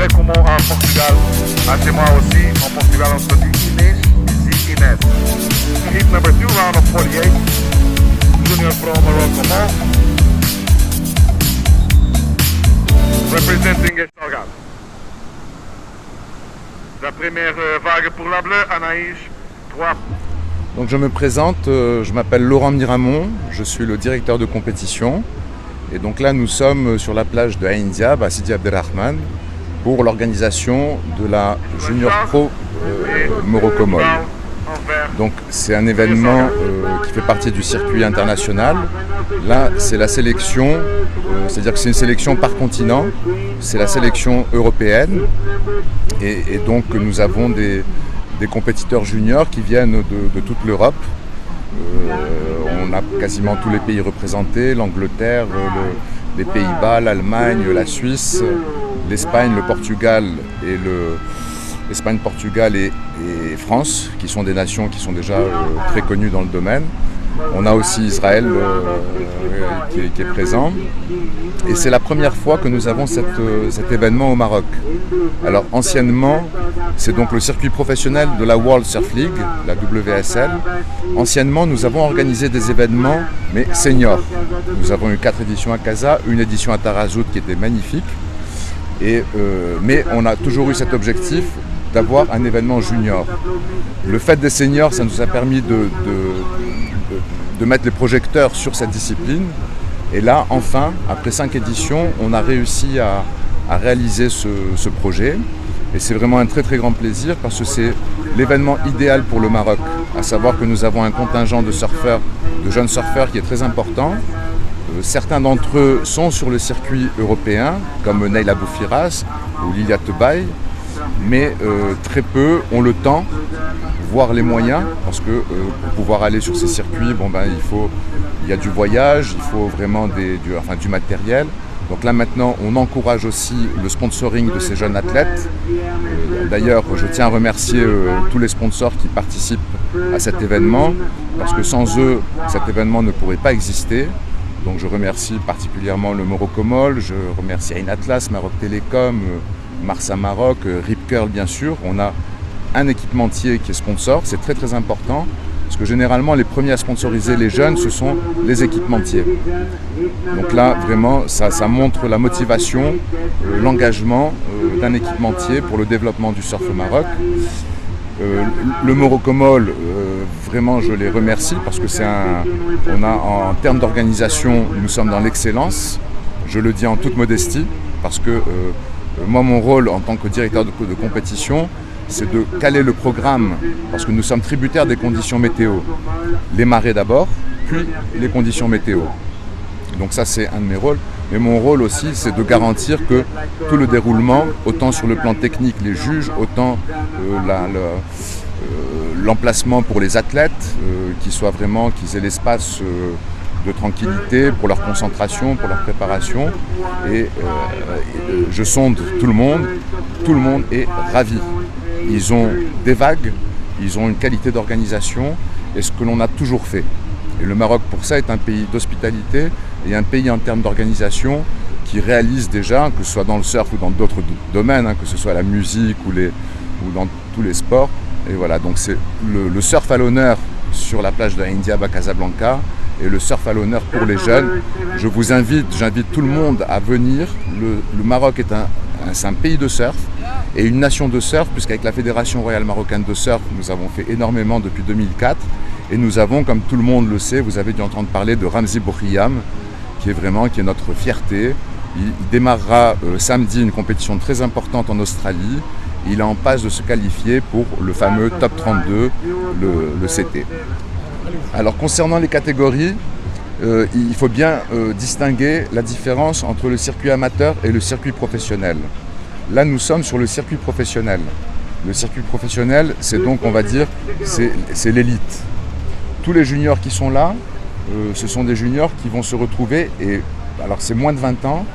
fait comme en Portugal. Ah, c'est moi aussi. En Portugal, on se dit Inês, ici Inês. Heat number 2, round of 48. Junior from Morocco Mall. Representing Salgado. La première vague pour la bleue, Anaïs, 3. Donc je me présente, je m'appelle Laurent Miramon, je suis le directeur de compétition. Et donc là nous sommes sur la plage de Ain Diab à Sidi Abdelrahman pour l'organisation de la Junior Pro Morocco Mall. Donc c'est un événement qui fait partie du circuit international. Là c'est la sélection, c'est-à-dire que c'est une sélection par continent, c'est la sélection européenne. Et donc nous avons des compétiteurs juniors qui viennent de toute l'Europe. On a quasiment tous les pays représentés, l'Angleterre, les Pays-Bas, l'Allemagne, la Suisse, l'Espagne, le Portugal et l'Espagne, Portugal et France, qui sont des nations qui sont déjà très connues dans le domaine. On a aussi Israël qui est présent. Et c'est la première fois que nous avons cet événement au Maroc. Alors anciennement, c'est donc le circuit professionnel de la World Surf League, la WSL. Anciennement, nous avons organisé des événements, mais seniors. Nous avons eu 4 éditions à Casa, une édition à Tarazout qui était magnifique. Mais on a toujours eu cet objectif d'avoir un événement junior. Le fait des seniors, ça nous a permis de mettre les projecteurs sur cette discipline. Et là, enfin, après 5 éditions, on a réussi à réaliser ce projet. Et c'est vraiment un très très grand plaisir parce que c'est l'événement idéal pour le Maroc. À savoir que nous avons un contingent de surfeurs, de jeunes surfeurs qui est très important. Certains d'entre eux sont sur le circuit européen, comme Neil Aboufiras ou Lilia Tebaï. Mais très peu ont le temps, voire les moyens, parce que pour pouvoir aller sur ces circuits, il y a du voyage, il faut vraiment du matériel. Donc là maintenant, on encourage aussi le sponsoring de ces jeunes athlètes. D'ailleurs, je tiens à remercier tous les sponsors qui participent à cet événement, parce que sans eux, cet événement ne pourrait pas exister. Donc je remercie particulièrement le Morocco Mall, je remercie Ain Atlas, Maroc Télécom, Marsa Maroc, Rip Curl bien sûr. On a un équipementier qui est sponsor, c'est très très important parce que généralement les premiers à sponsoriser les jeunes ce sont les équipementiers. Donc là vraiment ça montre la motivation, l'engagement d'un équipementier pour le développement du surf au Maroc. Le Morocco Mall, vraiment je les remercie parce que en termes d'organisation, nous sommes dans l'excellence. Je le dis en toute modestie parce que moi, mon rôle en tant que directeur de compétition, c'est de caler le programme, parce que nous sommes tributaires des conditions météo. Les marées d'abord, puis les conditions météo. Donc ça, c'est un de mes rôles. Mais mon rôle aussi, c'est de garantir que tout le déroulement, autant sur le plan technique, les juges, autant l'emplacement pour les athlètes, qu'ils aient l'espace de tranquillité, pour leur concentration, pour leur préparation. Et je sonde tout le monde est ravi. Ils ont des vagues, ils ont une qualité d'organisation et ce que l'on a toujours fait. Et le Maroc pour ça est un pays d'hospitalité et un pays en termes d'organisation qui réalise déjà, que ce soit dans le surf ou dans d'autres domaines, que ce soit la musique ou dans tous les sports. Et voilà, donc c'est le surf à l'honneur sur la plage de Ain Diab à Casablanca et le surf à l'honneur pour les jeunes. J'invite tout le monde à venir. Le Maroc c'est un pays de surf et une nation de surf, puisqu'avec la Fédération royale marocaine de surf, nous avons fait énormément depuis 2004. Et nous avons, comme tout le monde le sait, vous avez dû entendre parler de Ramzi Boukhriam, qui est notre fierté. Il démarrera samedi une compétition très importante en Australie. Il est en passe de se qualifier pour le fameux Top 32, le CT. Alors concernant les catégories, il faut bien distinguer la différence entre le circuit amateur et le circuit professionnel. Là, nous sommes sur le circuit professionnel. Le circuit professionnel, c'est donc, on va dire, c'est l'élite. Tous les juniors qui sont là, ce sont des juniors qui vont se retrouver, et alors c'est moins de 20 ans,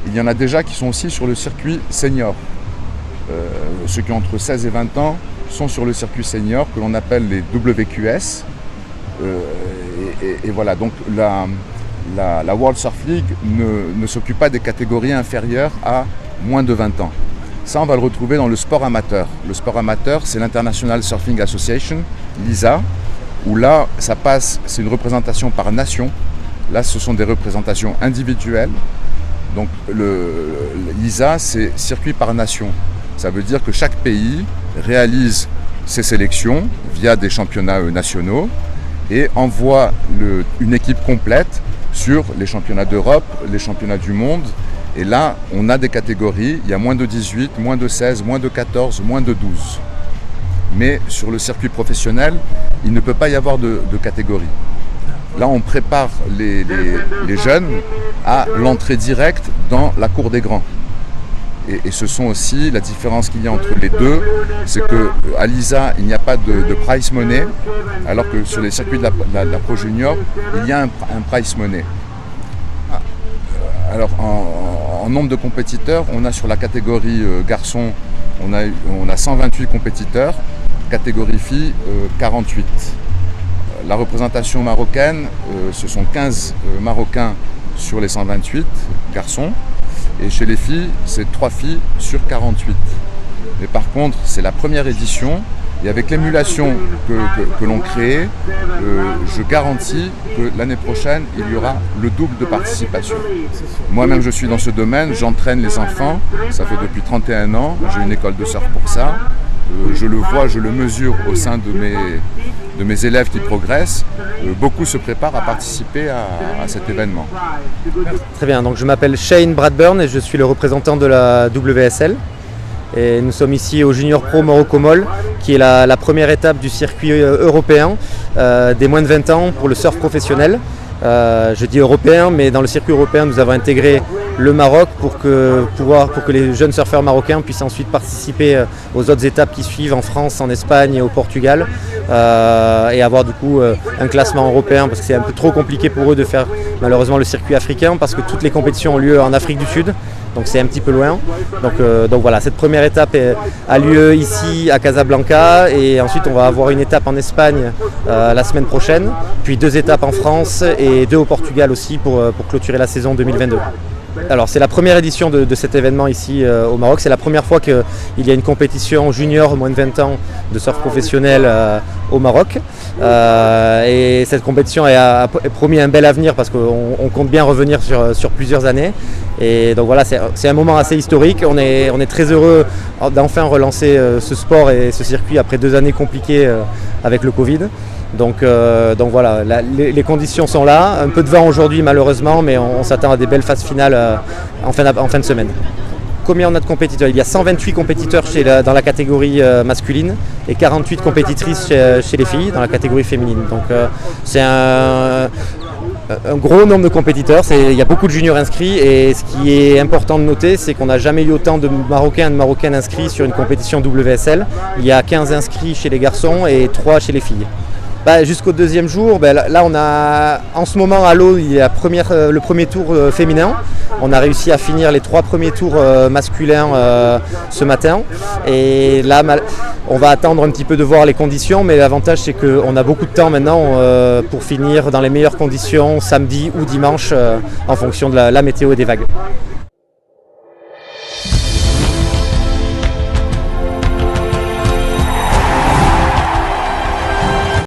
il y en a déjà qui sont aussi sur le circuit senior. Ceux qui ont entre 16 et 20 ans sont sur le circuit senior, que l'on appelle les WQS. Et voilà, donc la World Surf League ne s'occupe pas des catégories inférieures à moins de 20 ans. Ça, on va le retrouver dans le sport amateur. Le sport amateur, c'est l'International Surfing Association, l'ISA, où là, ça passe, c'est une représentation par nation. Là, ce sont des représentations individuelles. Donc, l'ISA, c'est circuit par nation. Ça veut dire que chaque pays réalise ses sélections via des championnats nationaux et envoie une équipe complète sur les championnats d'Europe, les championnats du monde. Et là, on a des catégories, il y a moins de 18, moins de 16, moins de 14, moins de 12. Mais sur le circuit professionnel, il ne peut pas y avoir de catégorie. Là, on prépare les jeunes à l'entrée directe dans la cour des grands. Et ce sont aussi, la différence qu'il y a entre les deux, c'est qu'à l'ISA, il n'y a pas de prize money, alors que sur les circuits de la Pro Junior, il y a un prize money. Alors, en nombre de compétiteurs, on a sur la catégorie garçons, on a 128 compétiteurs, catégorie filles, 48. La représentation marocaine, ce sont 15 Marocains sur les 128 garçons. Et chez les filles, c'est 3 filles sur 48. Mais par contre, c'est la première édition. Et avec l'émulation que l'on crée, je garantis que l'année prochaine, il y aura le double de participation. Moi-même, je suis dans ce domaine, j'entraîne les enfants. Ça fait depuis 31 ans, j'ai une école de surf pour ça. Je le vois, je le mesure au sein de mes élèves qui progressent. Beaucoup se préparent à participer à cet événement. Très bien, donc je m'appelle Shane Bradburn et je suis le représentant de la WSL. Et nous sommes ici au Junior Pro Morocco Mall, qui est la première étape du circuit européen des moins de 20 ans pour le surf professionnel. Je dis européen, mais dans le circuit européen, nous avons intégré le Maroc pour que les jeunes surfeurs marocains puissent ensuite participer aux autres étapes qui suivent en France, en Espagne et au Portugal, et avoir du coup un classement européen, parce que c'est un peu trop compliqué pour eux de faire malheureusement le circuit africain, parce que toutes les compétitions ont lieu en Afrique du Sud, donc c'est un petit peu loin. Donc voilà, cette première étape a lieu ici à Casablanca, et ensuite on va avoir une étape en Espagne la semaine prochaine, puis 2 étapes en France et 2 au Portugal aussi pour clôturer la saison 2022. Alors c'est la première édition de cet événement ici au Maroc. C'est la première fois qu'il y a une compétition junior moins de 20 ans de surf professionnel au Maroc. Et cette compétition a promis un bel avenir parce qu'on compte bien revenir sur plusieurs années. Et donc voilà, c'est un moment assez historique. On est très heureux d'enfin relancer ce sport et ce circuit après 2 années compliquées avec le Covid. Donc voilà, les conditions sont là, un peu de vent aujourd'hui malheureusement, mais on s'attend à des belles phases finales en fin de semaine. Combien on a de compétiteurs ? Il y a 128 compétiteurs dans la catégorie masculine et 48 compétitrices chez les filles dans la catégorie féminine. Donc c'est un gros nombre de compétiteurs, il y a beaucoup de juniors inscrits, et ce qui est important de noter, c'est qu'on n'a jamais eu autant de Marocains et de Marocaines inscrits sur une compétition WSL. Il y a 15 inscrits chez les garçons et 3 chez les filles. Jusqu'au 2e jour, là on a en ce moment à l'eau, il y a le premier tour féminin. On a réussi à finir les 3 premiers tours masculins ce matin. Et là, on va attendre un petit peu de voir les conditions, mais l'avantage c'est qu'on a beaucoup de temps maintenant pour finir dans les meilleures conditions samedi ou dimanche en fonction de la météo et des vagues.